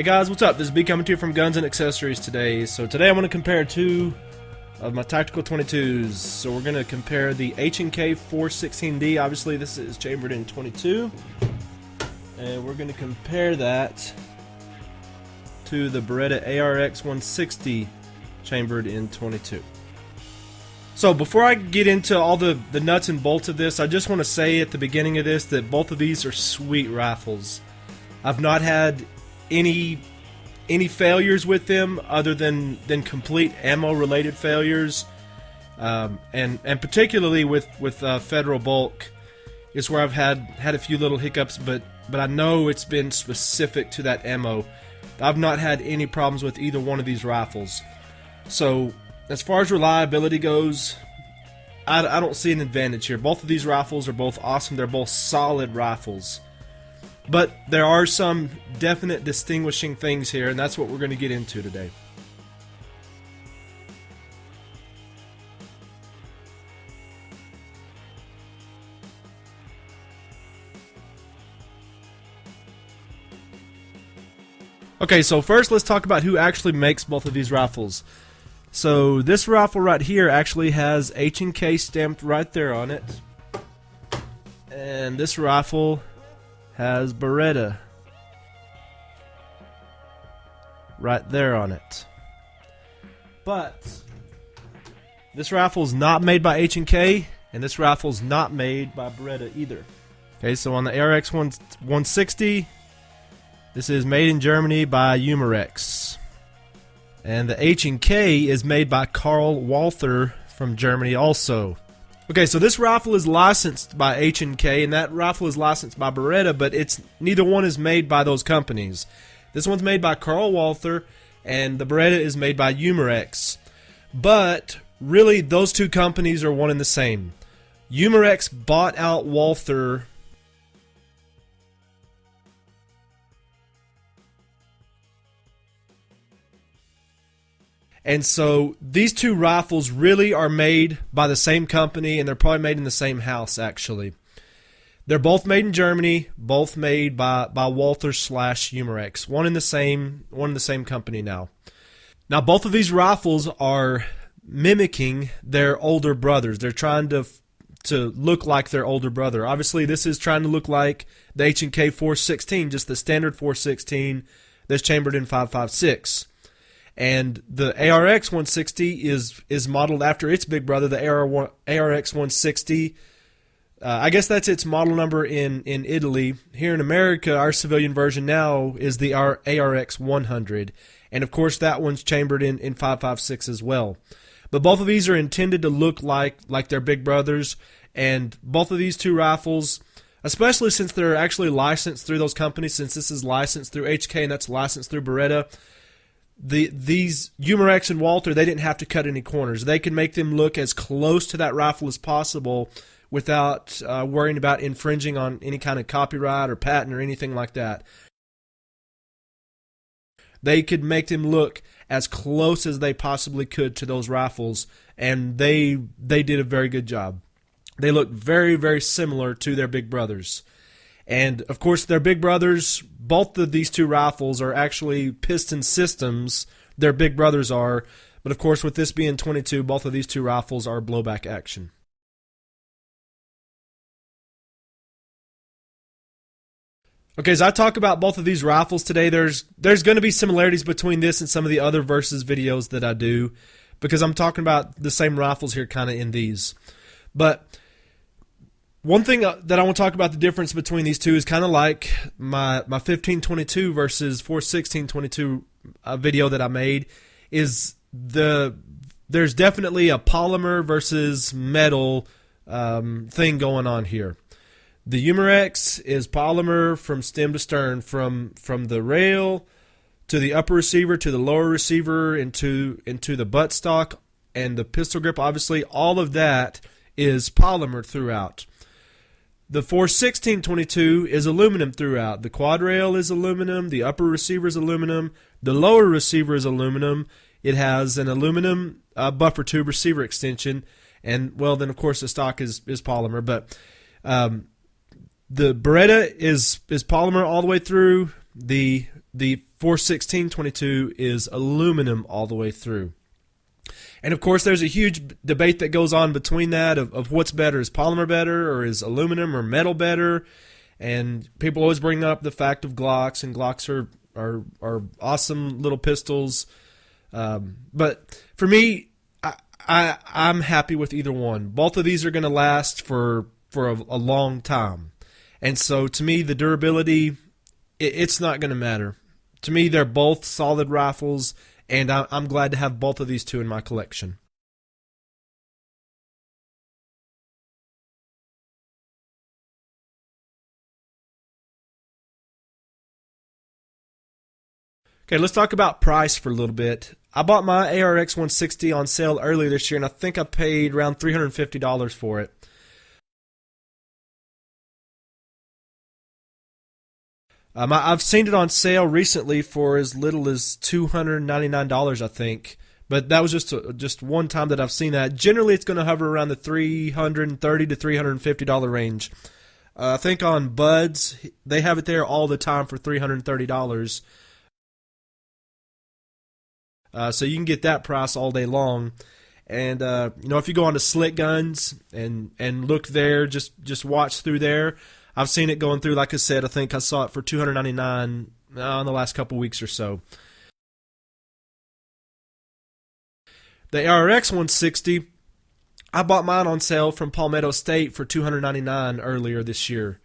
Hey guys, what's up? This is B coming to you from Guns and Accessories today. So today I want to compare two of my tactical 22s. So we're going to compare the H&K 416D. Obviously this is chambered in 22. And we're going to compare that to the Beretta ARX 160 chambered in 22. So before I get into all the nuts and bolts of this, I just want to say at the beginning of this that both of these are sweet rifles. I've not had any failures with them other than complete ammo related failures, and particularly with Federal Bulk is where I've had a few little hiccups, but I know it's been specific to that ammo. I've not had any problems with either one of these rifles. So as far as reliability goes, I don't see an advantage here. Both of these rifles are both awesome. They're both solid rifles. But there are some definite distinguishing things here, and that's what we're going to get into today. Okay, so first let's talk about who actually makes both of these rifles. So this rifle right here actually has H&K stamped right there on it. And this rifle has Beretta right there on it. But this rifle's not made by H&K, and this rifle's not made by Beretta either. Okay, so on the ARX 160, this is made in Germany by Umarex. And the H&K is made by Karl Walther from Germany also. Okay, so this rifle is licensed by H&K, and that rifle is licensed by Beretta, but neither one is made by those companies. This one's made by Karl Walther, and the Beretta is made by Umarex. But really, those two companies are one and the same. Umarex bought out Walther. And so these two rifles really are made by the same company, and they're probably made in the same house actually. They're both made in Germany, both made by Walther / Umarex. One in the same company now. Now both of these rifles are mimicking their older brothers. They're trying to look like their older brother. Obviously this is trying to look like the H&K 416, just the standard 416 that's chambered in 5.56. And the ARX 160 is modeled after its big brother, the ARX 160. I guess that's its model number in Italy. Here in America, our civilian version now is the ARX 100. And of course, that one's chambered in 5.56 as well. But both of these are intended to look like their big brothers. And both of these two rifles, especially since they're actually licensed through those companies, since this is licensed through HK and that's licensed through Beretta, these Umarex and Walther, they didn't have to cut any corners. They could make them look as close to that rifle as possible without worrying about infringing on any kind of copyright or patent or anything like that. They could make them look as close as they possibly could to those rifles, and they did a very good job. They look very, very similar to their big brothers. And of course their big brothers, both of these two rifles are actually piston systems. Their big brothers are, but of course with this being 22, both of these two rifles are blowback action. Okay, as I talk about both of these rifles today, there's going to be similarities between this and some of the other versus videos that I do, because I'm talking about the same rifles here kind of in these. But one thing that I want to talk about the difference between these two is kind of like my 1522 versus 41622 video that I made, is there's definitely a polymer versus metal thing going on here. The Umarex is polymer from stem to stern, from the rail to the upper receiver to the lower receiver into the buttstock and the pistol grip. Obviously all of that is polymer throughout. The 41622 is aluminum throughout. The quad rail is aluminum, the upper receiver is aluminum, the lower receiver is aluminum. It has an aluminum buffer tube receiver extension, and well, then of course the stock is polymer. But the Beretta is polymer all the way through. The 416-22 is aluminum all the way through. And of course, there's a huge debate that goes on between that of what's better. Is polymer better, or is aluminum or metal better? And people always bring up the fact of Glocks, and Glocks are awesome little pistols. But for me, I'm happy with either one. Both of these are going to last for a long time. And so to me, the durability, it's not going to matter. To me, they're both solid rifles, and I'm glad to have both of these two in my collection. Okay, let's talk about price for a little bit. I bought my ARX 160 on sale earlier this year, and I think I paid around $350 for it. I've seen it on sale recently for as little as $299, I think. But that was just one time that I've seen that. Generally, it's going to hover around the $330 to $350 range. I think on Buds, they have it there all the time for $330. So you can get that price all day long. And if you go on to Slick Guns and look there, just watch through there. I've seen it going through, like I said, I think I saw it for $299 in the last couple weeks or so. The ARX 160, I bought mine on sale from Palmetto State for $299 earlier this year.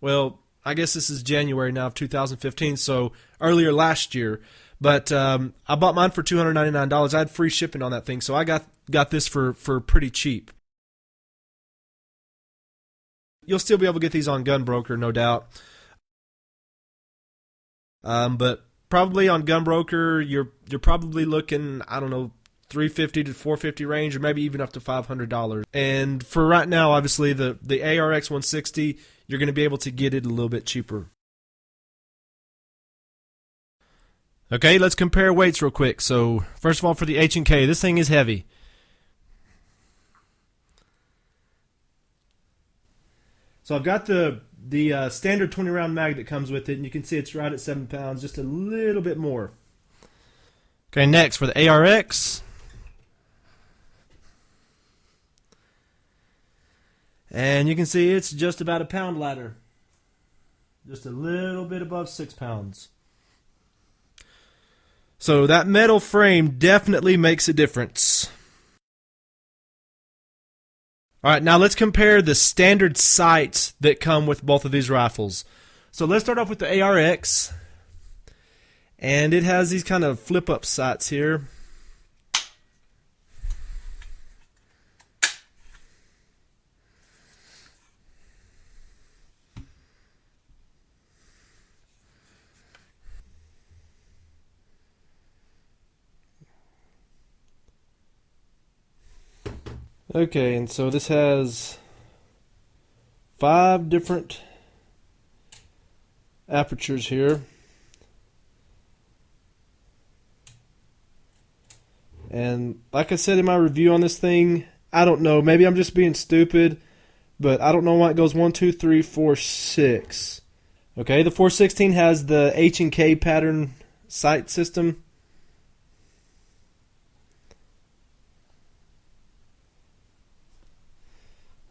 Well, I guess this is January now of 2015, so earlier last year. But I bought mine for $299. I had free shipping on that thing, so I got this for pretty cheap. You'll still be able to get these on Gunbroker, no doubt. But probably on Gunbroker, you're probably looking, I don't know, $350 to $450 range, or maybe even up to $500. And for right now, obviously, the ARX 160, you're going to be able to get it a little bit cheaper. Okay, let's compare weights real quick. So first of all, for the H&K, this thing is heavy. So I've got the standard 20-round mag that comes with it, and you can see it's right at 7 pounds, just a little bit more. Okay, next for the ARX. And you can see it's just about a pound lighter. Just a little bit above 6 pounds. So that metal frame definitely makes a difference. Alright, now let's compare the standard sights that come with both of these rifles. So let's start off with the ARX. And it has these kind of flip-up sights here. Okay, and so this has 5 different apertures here. And like I said in my review on this thing, I don't know, maybe I'm just being stupid, but I don't know why it goes 1, 2, 3, 4, 6. Okay, the 416 has the H&K pattern sight system.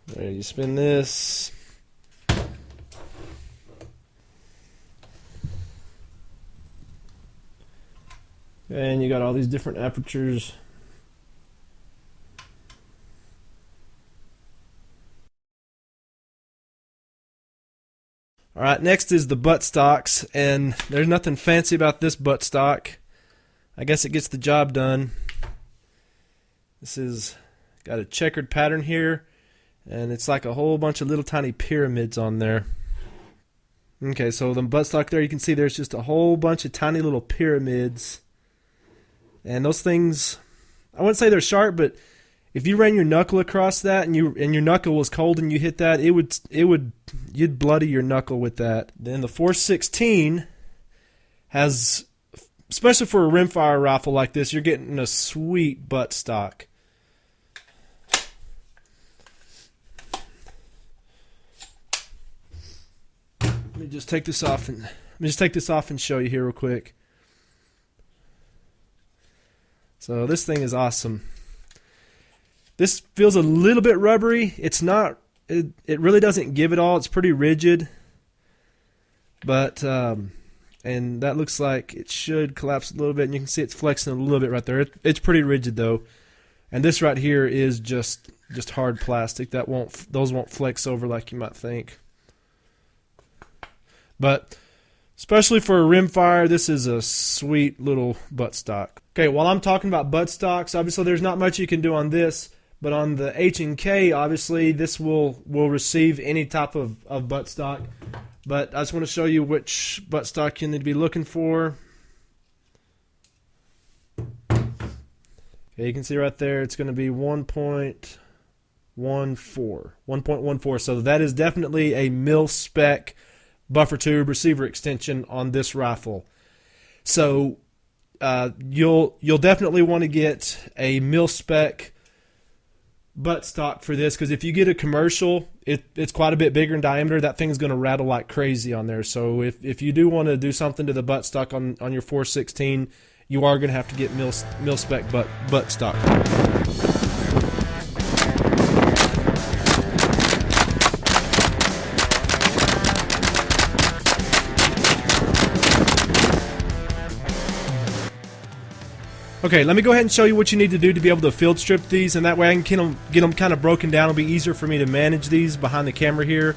There, you spin this. And you got all these different apertures. Alright, next is the ButtStocks, and there's nothing fancy about this buttstock. I guess it gets the job done. This is got a checkered pattern here. And it's like a whole bunch of little tiny pyramids on there. Okay, so the buttstock there, you can see there's just a whole bunch of tiny little pyramids. And those things, I wouldn't say they're sharp, but if you ran your knuckle across that and your knuckle was cold and you hit that, you'd bloody your knuckle with that. Then the 416 has, especially for a rimfire rifle like this, you're getting a sweet buttstock. Let me just take this off and show you here real quick. So this thing is awesome. This feels a little bit rubbery. It's not, it really doesn't give it all. It's pretty rigid. But, and that looks like it should collapse a little bit, and you can see it's flexing a little bit right there. It's pretty rigid though. And this right here is just hard plastic. Those won't flex over like you might think. But especially for a rimfire, this is a sweet little buttstock. Okay, while I'm talking about buttstocks, obviously there's not much you can do on this, but on the H&K, obviously this will receive any type of buttstock. But I just want to show you which buttstock you need to be looking for. Okay, you can see right there it's going to be 1.14. 1.14. So that is definitely a mil spec buffer tube receiver extension on this rifle. So you'll definitely want to get a mil spec buttstock for this, because if you get a commercial, it's quite a bit bigger in diameter. That thing's going to rattle like crazy on there. So if you do want to do something to the buttstock on your 416, you are going to have to get mil spec buttstock. Okay, let me go ahead and show you what you need to do to be able to field strip these, and that way I can get them kind of broken down. It'll be easier for me to manage these behind the camera here.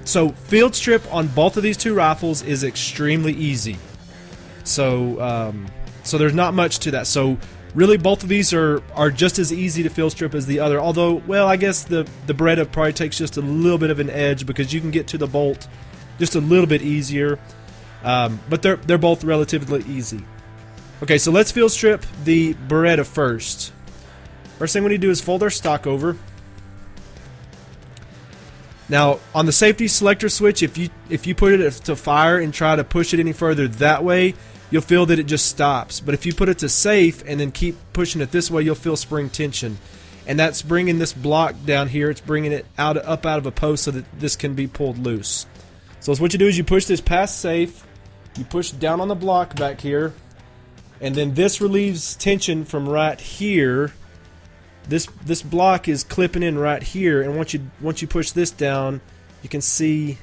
So field strip on both of these two rifles is extremely easy. So there's not much to that. So really both of these are just as easy to field strip as the other. Although, well, I guess the Beretta probably takes just a little bit of an edge because you can get to the bolt just a little bit easier. But they're both relatively easy. Okay, so let's field strip the Beretta first. First thing we need to do is fold our stock over. Now, on the safety selector switch, if you put it to fire and try to push it any further that way, you'll feel that it just stops. But if you put it to safe and then keep pushing it this way, you'll feel spring tension. And that's bringing this block down here, it's bringing it up out of a post so that this can be pulled loose. So what you do is you push this past safe, you push down on the block back here, and then this relieves tension from right here. This block is clipping in right here, and once you push this down, you can see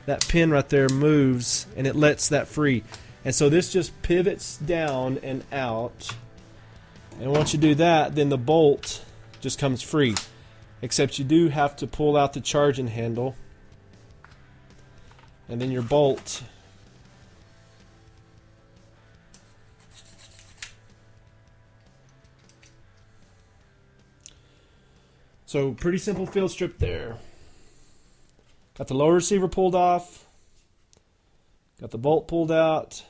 that pin right there moves, and it lets that free. And so this just pivots down and out. And once you do that, then the bolt just comes free. Except you do have to pull out the charging handle, and then your bolt So pretty simple field strip there. Got the lower receiver pulled off. Got the bolt pulled out.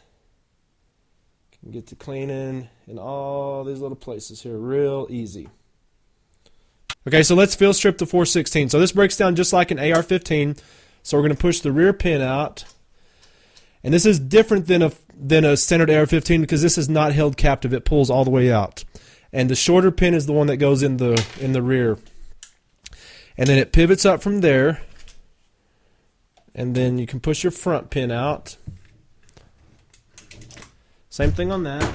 Can get to cleaning in all these little places here real easy. Okay, so let's field strip the 416. So this breaks down just like an AR-15. So we're going to push the rear pin out. And this is different than a standard AR-15 because this is not held captive. It pulls all the way out. And the shorter pin is the one that goes in the rear. And then it pivots up from there. And then you can push your front pin out. Same thing on that.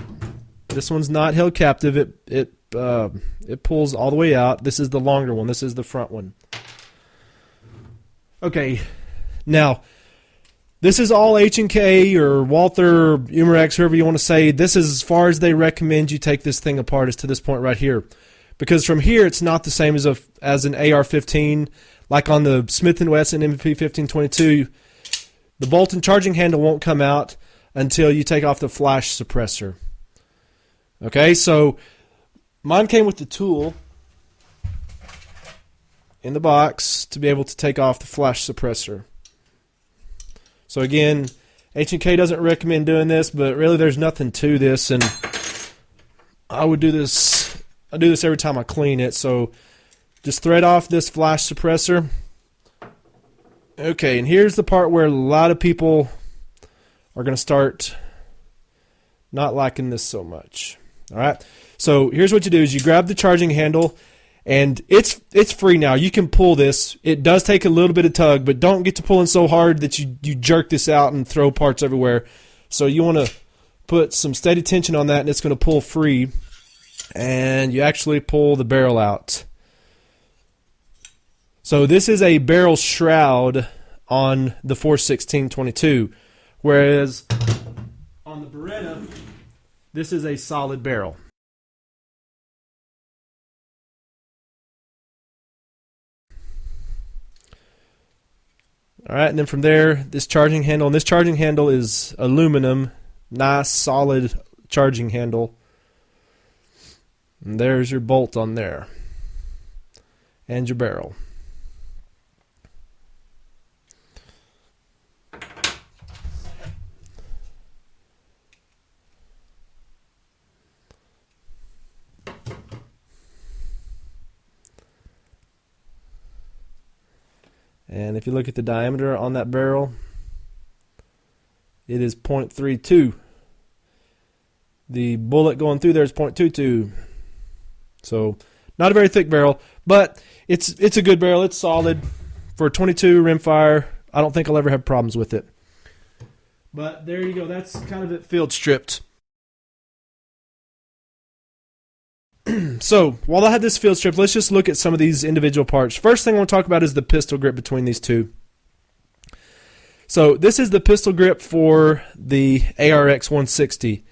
This one's not held captive. It pulls all the way out. This is the longer one. This is the front one. Okay. Now, this is all H&K or Walther, Umarex, whoever you want to say. This is as far as they recommend you take this thing apart is to this point right here. Because from here, it's not the same as an AR-15. Like on the Smith & Wesson MVP 1522, the bolt and charging handle won't come out until you take off the flash suppressor. Okay, so mine came with the tool in the box to be able to take off the flash suppressor. So again, H&K doesn't recommend doing this, but really there's nothing to this, and I would do this. I do this every time I clean it. So just thread off this flash suppressor. Okay, and here's the part where a lot of people are going to start not liking this so much. All right, so here's what you do is you grab the charging handle, and it's free now. You can pull this. It does take a little bit of tug, but don't get to pulling so hard that you jerk this out and throw parts everywhere. So you want to put some steady tension on that, and it's going to pull free. and you actually pull the barrel out. So this is a barrel shroud on the 416-22, whereas on the Beretta, this is a solid barrel. All right, and then from there, this charging handle, and this charging handle is aluminum, nice solid charging handle. And there's your bolt on there, and your barrel. And if you look at the diameter on that barrel, it is 0.32. The bullet going through there is 0.22. So not a very thick barrel, but it's a good barrel. It's solid for 22 rimfire. I don't think I'll ever have problems with it. But there you go. That's kind of it field stripped. So, while I have this field strip, let's just look at some of these individual parts. First thing I want to talk about is the pistol grip between these two. So, this is the pistol grip for the ARX 160,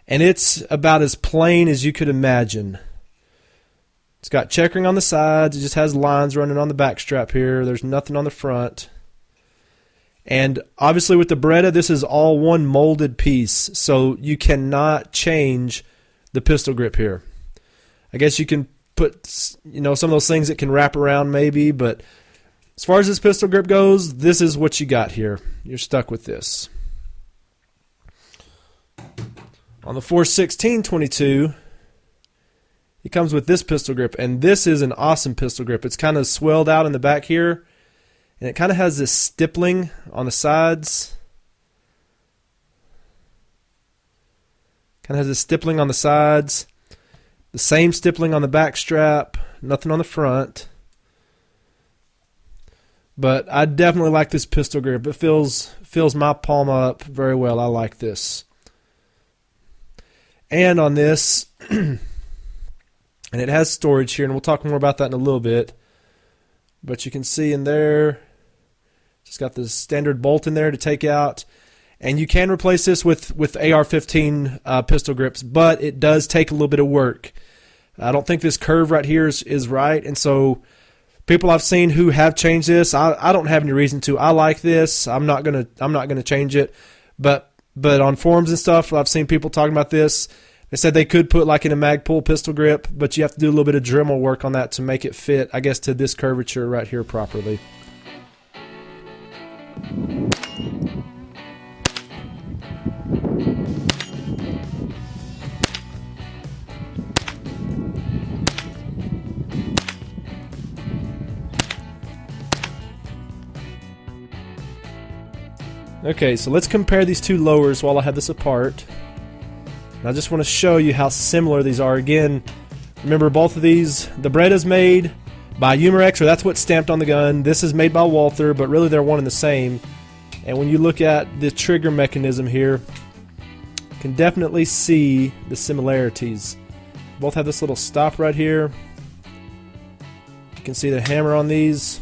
and it's about as plain as you could imagine. It's got checkering on the sides. It just has lines running on the back strap here. There's nothing on the front. And obviously with the Beretta, this is all one molded piece, so you cannot change the pistol grip here. I guess you can put, some of those things that can wrap around maybe, but as far as this pistol grip goes, this is what you got here. You're stuck with this. On the 416-22, it comes with this pistol grip, and this is an awesome pistol grip. It's kind of swelled out in the back here, and it kind of has this stippling on the sides. Kind of has this stippling on the sides. The same stippling on the back strap, nothing on the front. But I definitely like this pistol grip. It fills my palm up very well. I like this. And on this, and it has storage here, and we'll talk more about that in a little bit. But you can see in there, just got the standard bolt in there to take out. And you can replace this with AR-15 pistol grips, but it does take a little bit of work. I don't think this curve right here is right, and so people I've seen who have changed this, I don't have any reason to. I like this. I'm not gonna change it, but on forums and stuff, I've seen people talking about this. They said they could put like in a Magpul pistol grip, but you have to do a little bit of Dremel work on that to make it fit, I guess, to this curvature right here properly. Okay, so let's compare these two lowers while I have this apart. And I just want to show you how similar these are. Again, remember both of these, the Beretta's made by Umarex, or that's what's stamped on the gun. This is made by Walther, but really they're one and the same. And when you look at the trigger mechanism here, you can definitely see the similarities. Both have this little stop right here. You can see the hammer on these.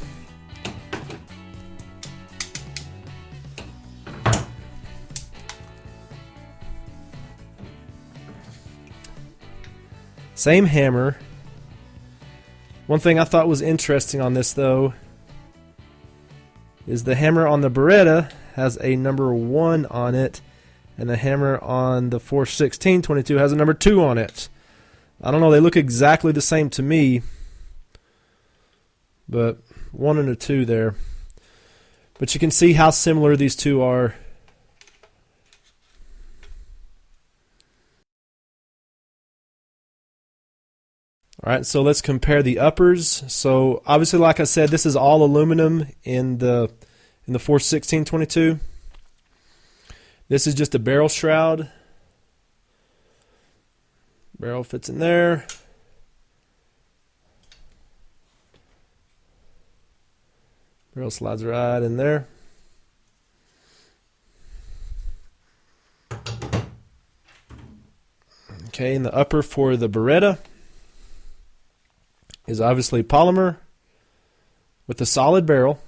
Same hammer. One thing I thought was interesting on this, though, is the hammer on the Beretta has a number 1 on it, and the hammer on the 416-22 has a number 2 on it. I don't know, they look exactly the same to me, but 1 and a 2 there. But you can see how similar these two are. Alright, so let's compare the uppers. So obviously, like I said, this is all aluminum in the 416-22. This is just a barrel shroud. Barrel fits in there. Barrel slides right in there. Okay, and the upper for the Beretta is obviously polymer with a solid barrel.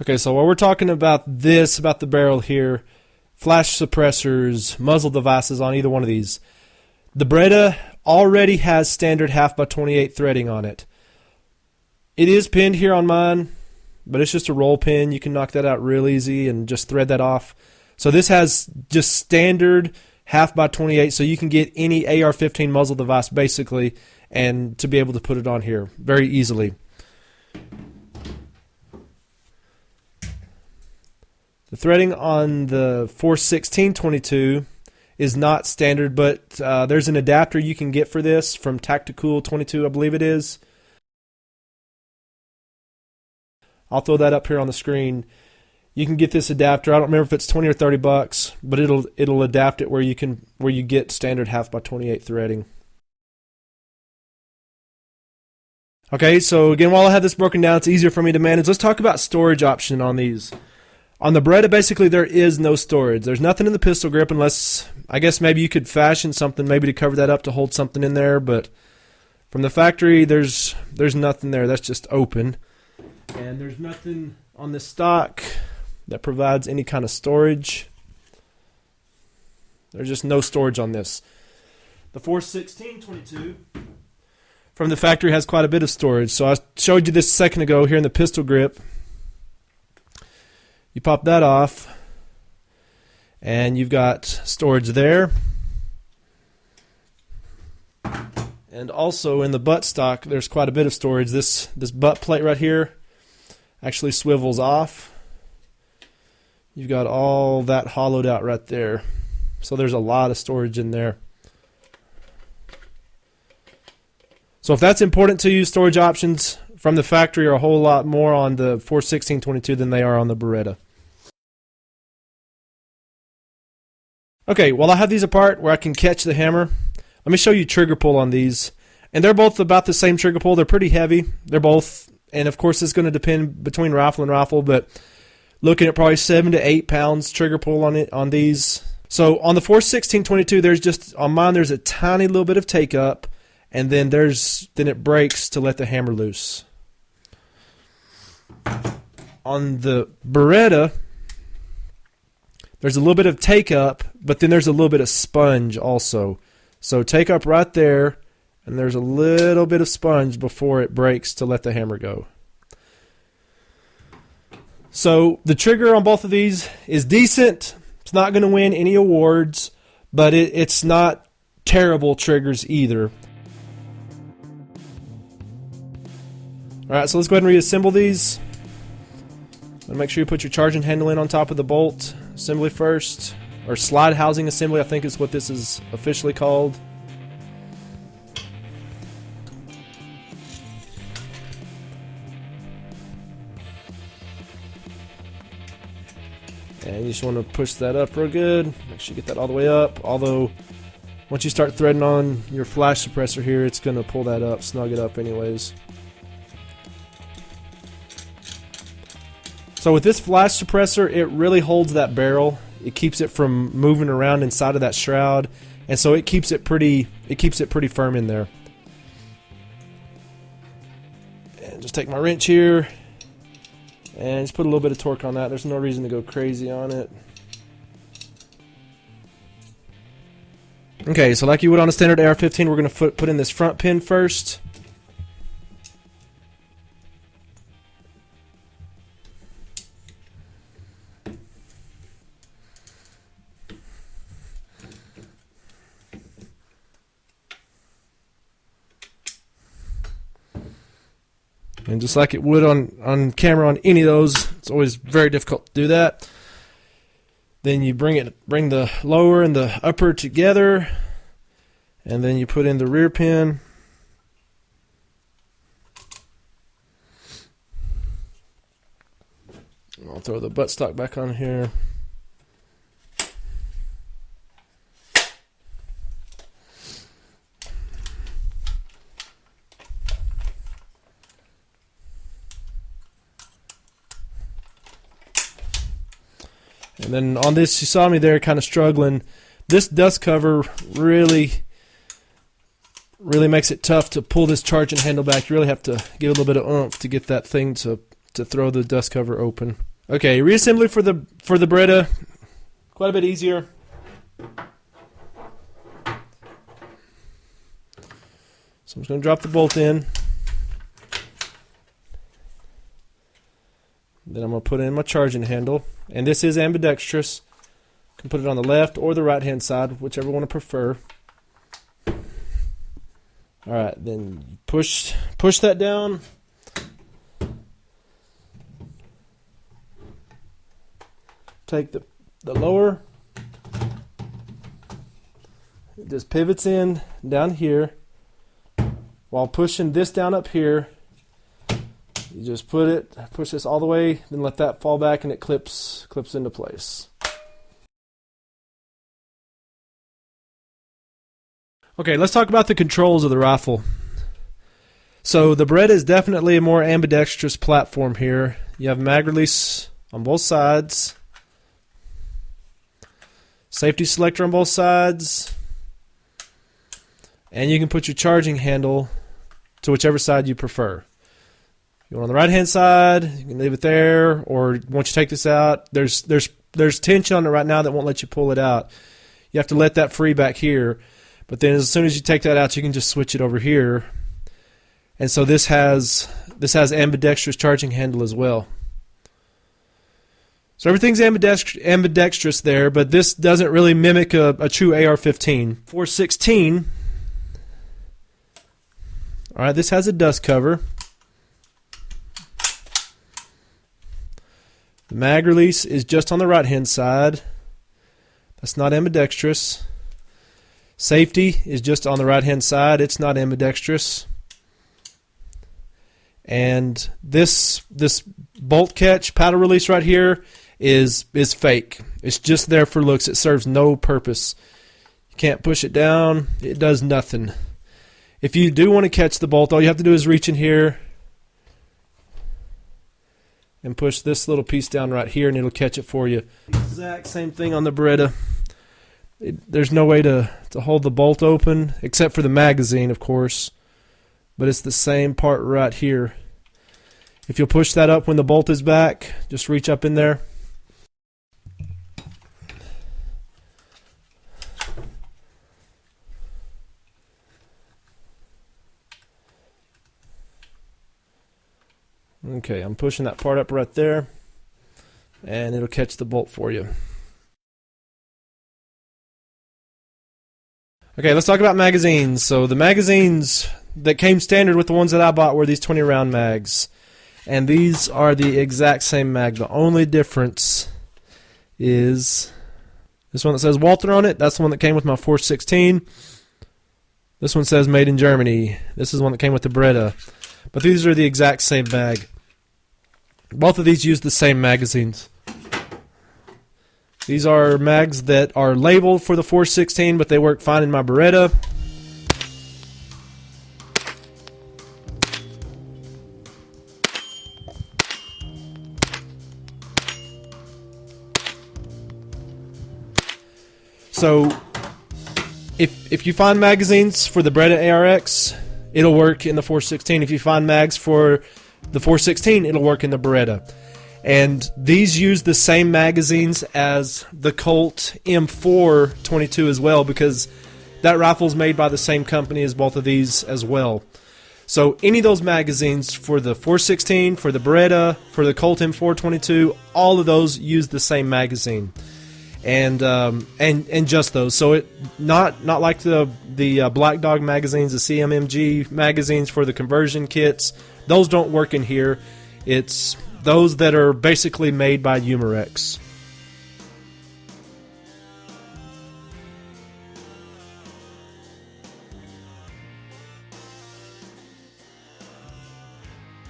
Okay, so while we're talking about this, about the barrel here, flash suppressors, muzzle devices on either one of these, the Beretta already has standard 1/2x28 threading on it. It is pinned here on mine, but it's just a roll pin. You can knock that out real easy and just thread that off. So this has just standard 1/2x28, so you can get any AR-15 muzzle device basically, and to be able to put it on here very easily. The threading on the 416-22 is not standard, but there's an adapter you can get for this from Tactical 22, I believe it is. I'll throw that up here on the screen. You can get this adapter. I don't remember if it's 20 or 30 bucks, but it'll adapt it where you get standard 1/2x28 threading. Okay, so again, while I have this broken down, it's easier for me to manage. Let's talk about storage option on these. On the Beretta, basically, there is no storage. There's nothing in the pistol grip unless, I guess maybe you could fashion something maybe to cover that up to hold something in there, but from the factory, there's nothing there. That's just open. And there's nothing on the stock that provides any kind of storage. There's just no storage on this. The 416-22 from the factory has quite a bit of storage. So I showed you this a second ago here in the pistol grip. You pop that off, and you've got storage there. And also in the buttstock, there's quite a bit of storage. This butt plate right here actually swivels off. You've got all that hollowed out right there. So there's a lot of storage in there. So if that's important to you, storage options from the factory are a whole lot more on the 416-22 than they are on the Beretta. Okay, while I have these apart where I can catch the hammer, let me show you trigger pull on these. And they're both about the same trigger pull. They're pretty heavy. They're both, and of course it's going to depend between rifle and rifle, but looking at probably 7 to 8 pounds trigger pull on these. So on the 416-22, there's just, on mine there's a tiny little bit of take up, and then it breaks to let the hammer loose. On the Beretta, there's a little bit of take up, but then there's a little bit of sponge also. So take up right there, and there's a little bit of sponge before it breaks to let the hammer go. So the trigger on both of these is decent. It's not going to win any awards, but it's not terrible triggers either. Alright, so let's go ahead and reassemble these. And make sure you put your charging handle in on top of the bolt assembly first, or slide housing assembly, I think is what this is officially called. And you just want to push that up real good. Make sure you get that all the way up. Although, once you start threading on your flash suppressor here, it's going to pull that up, snug it up anyways. So with this flash suppressor, it really holds that barrel. It keeps it from moving around inside of that shroud, and so it keeps it pretty firm in there. And just take my wrench here and just put a little bit of torque on that. There's no reason to go crazy on it. Okay, so like you would on a standard AR-15, we're going to put in this front pin first. And just like it would on camera on any of those, it's always very difficult to do that. Then you bring the lower and the upper together, and then you put in the rear pin. I'll throw the buttstock back on here. And then on this, you saw me there kind of struggling. This dust cover really makes it tough to pull this charging handle back. You really have to give a little bit of oomph to get that thing to throw the dust cover open. Okay, reassembly for the Beretta, quite a bit easier. So I'm just going to drop the bolt in. Then I'm going to put in my charging handle. And this is ambidextrous. You can put it on the left or the right hand side, whichever one I prefer. Alright, then push that down. Take the lower. It just pivots in down here. While pushing this down up here, you just push this all the way, then let that fall back and it clips into place. Okay, let's talk about the controls of the rifle. So the Beretta is definitely a more ambidextrous platform here. You have mag release on both sides, safety selector on both sides, and you can put your charging handle to whichever side you prefer. You want on the right hand side, you can leave it there, or once you take this out, there's tension on it right now that won't let you pull it out. You have to let that free back here, but then as soon as you take that out, you can just switch it over here. And so this has ambidextrous charging handle as well. So everything's ambidextrous there, but this doesn't really mimic a true AR-15. 416. All right, this has a dust cover. The mag release is just on the right hand side. That's not ambidextrous. Safety is just on the right hand side. It's not ambidextrous. And this bolt catch paddle release right here is fake. It's just there for looks. It serves no purpose. You can't push it down. It does nothing. If you do want to catch the bolt, all you have to do is reach in here and push this little piece down right here and it'll catch it for you. Exact same thing on the Beretta. There's no way to hold the bolt open except for the magazine, of course, but it's the same part right here. If you'll push that up when the bolt is back, just reach up in there. Okay, I'm pushing that part up right there, and it'll catch the bolt for you. Okay, let's talk about magazines. So the magazines that came standard with the ones that I bought were these 20 round mags. And these are the exact same mag. The only difference is this one that says Walther on it. That's the one that came with my 416. This one says Made in Germany. This is the one that came with the Beretta. But these are the exact same mag. Both of these use the same magazines. These are mags that are labeled for the 416, but they work fine in my Beretta. So if you find magazines for the Beretta ARX, it'll work in the 416. If you find mags for the 416, it'll work in the Beretta. And these use the same magazines as the Colt M422 as well, because that rifle's made by the same company as both of these as well. So any of those magazines for the 416, for the Beretta, for the Colt M422, all of those use the same magazine. And just those. So it not like the Black Dog magazines, the CMMG magazines for the conversion kits. Those don't work in here. It's those that are basically made by Umarex.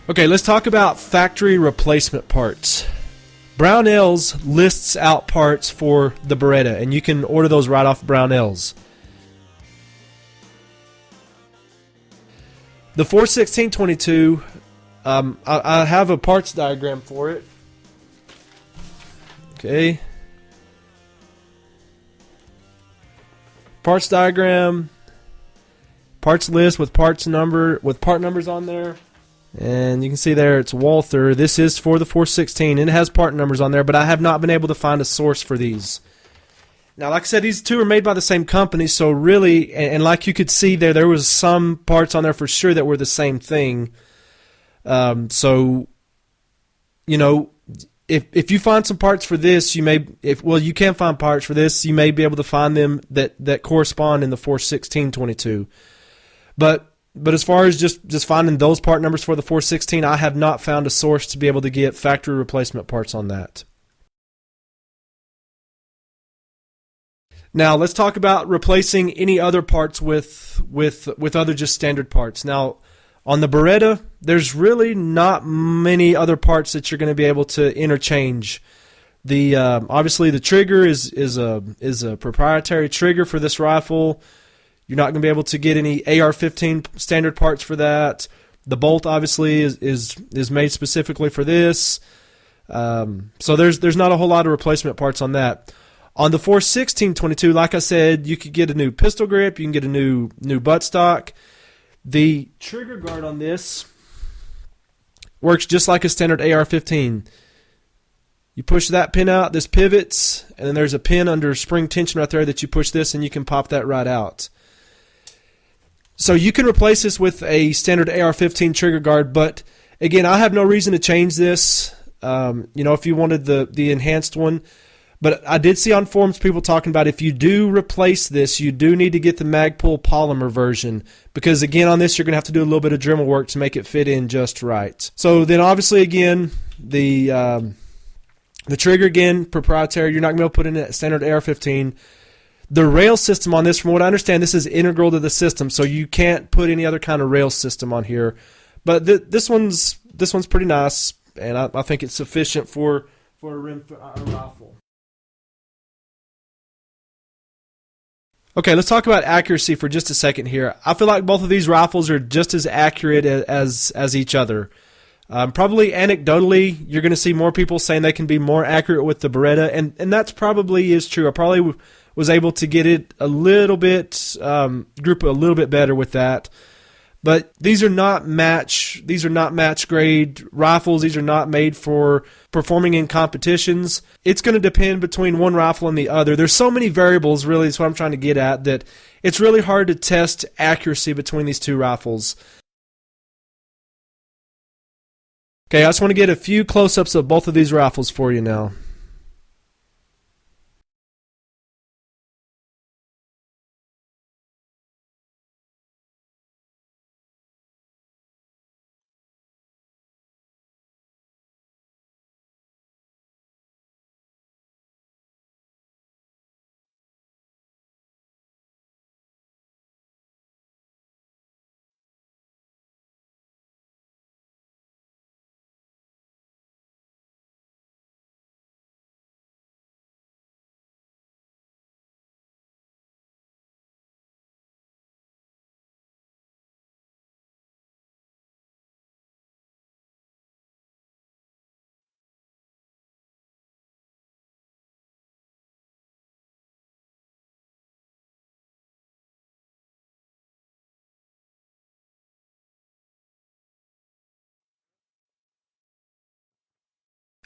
Okay, let's talk about factory replacement parts. Brownells lists out parts for the Beretta, and you can order those right off Brownells. The 416-22, I have a parts diagram for it. Okay, Parts diagram, parts list with part numbers on there. And you can see there it's Walther. This is for the 416 and it has part numbers on there, but I have not been able to find a source for these. Now, like I said, these two are made by the same company, so really, and like you could see there was some parts on there for sure that were the same thing. So, you know, if you find some parts for this, you can find parts for this. You may be able to find them that correspond in the 416-22. But as far as just finding those part numbers for the 416, I have not found a source to be able to get factory replacement parts on that. Now, let's talk about replacing any other parts with other just standard parts. Now, on the Beretta, there's really not many other parts that you're going to be able to interchange. The obviously the trigger is a proprietary trigger for this rifle. You're not going to be able to get any AR-15 standard parts for that. The bolt obviously is made specifically for this. So there's not a whole lot of replacement parts on that. On the 416-22, like I said, you could get a new pistol grip, you can get a new buttstock. The trigger guard on this works just like a standard AR-15. You push that pin out, this pivots, and then there's a pin under spring tension right there that you push this and you can pop that right out. So you can replace this with a standard AR-15 trigger guard, but again, I have no reason to change this. You know, if you wanted the enhanced one. But I did see on forums people talking about if you do replace this, you do need to get the Magpul polymer version. Because again, on this, you're going to have to do a little bit of Dremel work to make it fit in just right. So then obviously, again, the trigger, again, proprietary. You're not going to be able to put in a standard AR-15. The rail system on this, from what I understand, this is integral to the system. So you can't put any other kind of rail system on here. But this one's pretty nice. And I think it's sufficient for a rifle. Okay, let's talk about accuracy for just a second here. I feel like both of these rifles are just as accurate as each other. Probably anecdotally, you're going to see more people saying they can be more accurate with the Beretta, and that's probably is true. I probably was able to get it a little bit, group a little bit better with that. But these are not match grade rifles. These are not made for performing in competitions. It's going to depend between one rifle and the other. There's so many variables, really, is what I'm trying to get at, that it's really hard to test accuracy between these two rifles. Okay, I just want to get a few close-ups of both of these rifles for you now.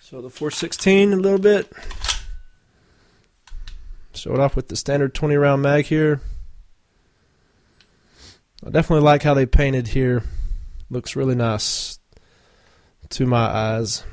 So the 416 a little bit. Show it off with the standard 20 round mag here. I definitely like how they painted here. Looks really nice to my eyes.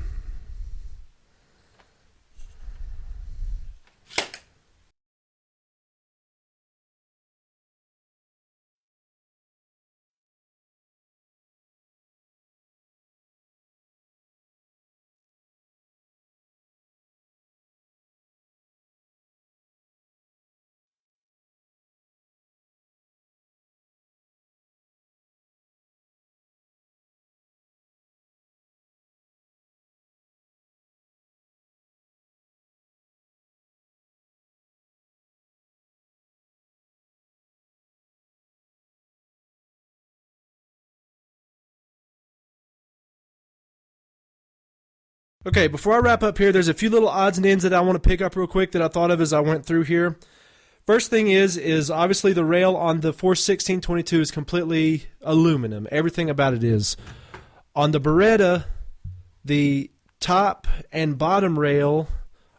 Okay, before I wrap up here, there's a few little odds and ends that I want to pick up real quick that I thought of as I went through here. First thing is obviously the rail on the 416-22 is completely aluminum. Everything about it is. On the Beretta, the top and bottom rail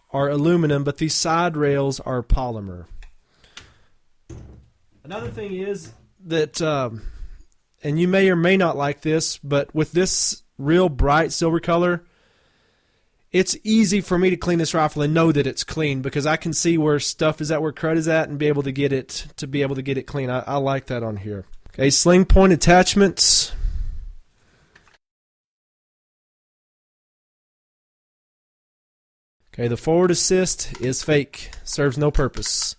are aluminum, but these side rails are polymer. Another thing is that, and you may or may not like this, but with this real bright silver color, it's easy for me to clean this rifle and know that it's clean because I can see where stuff is at, where crud is at, and be able to get it clean. I like that on here. Okay, sling point attachments. Okay, the forward assist is fake. Serves no purpose.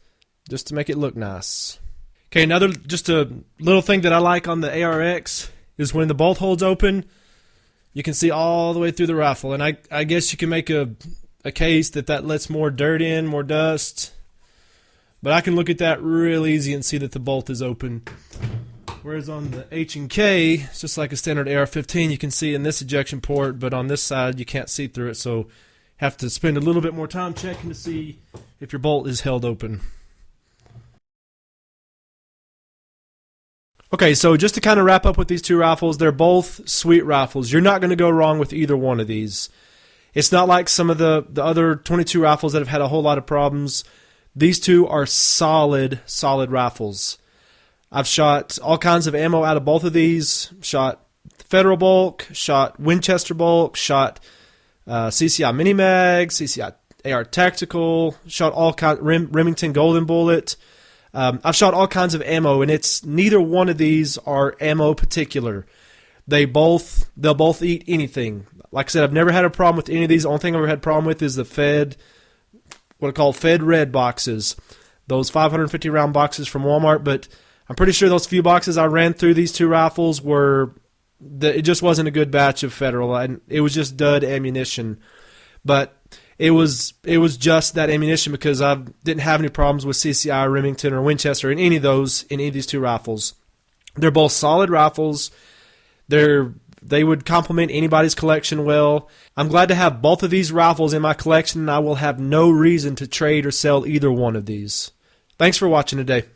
Just to make it look nice. Okay, just a little thing that I like on the ARX is when the bolt holds open, you can see all the way through the rifle. And I guess you can make a case that lets more dirt in, more dust. But I can look at that real easy and see that the bolt is open. Whereas on the H&K, it's just like a standard AR-15, you can see in this ejection port, but on this side you can't see through it, so have to spend a little bit more time checking to see if your bolt is held open. Okay, so just to kind of wrap up with these two rifles, they're both sweet rifles. You're not going to go wrong with either one of these. It's not like some of the other 22 rifles that have had a whole lot of problems. These two are solid rifles. I've shot all kinds of ammo out of both of these. Shot Federal bulk, shot Winchester bulk, shot CCI Mini Mag, CCI AR Tactical, shot all kinds, Remington Golden Bullet. I've shot all kinds of ammo, and it's neither one of these are ammo particular. They'll both eat anything. Like I said, I've never had a problem with any of these. The only thing I've ever had a problem with is the what I call Fed Red boxes, those 550 round boxes from Walmart. But I'm pretty sure those few boxes I ran through these two rifles it just wasn't a good batch of Federal, and it was just dud ammunition. But it was just that ammunition because I didn't have any problems with CCI, Remington, or Winchester in any of these two rifles. They're both solid rifles. They would complement anybody's collection well. I'm glad to have both of these rifles in my collection, and I will have no reason to trade or sell either one of these. Thanks for watching today.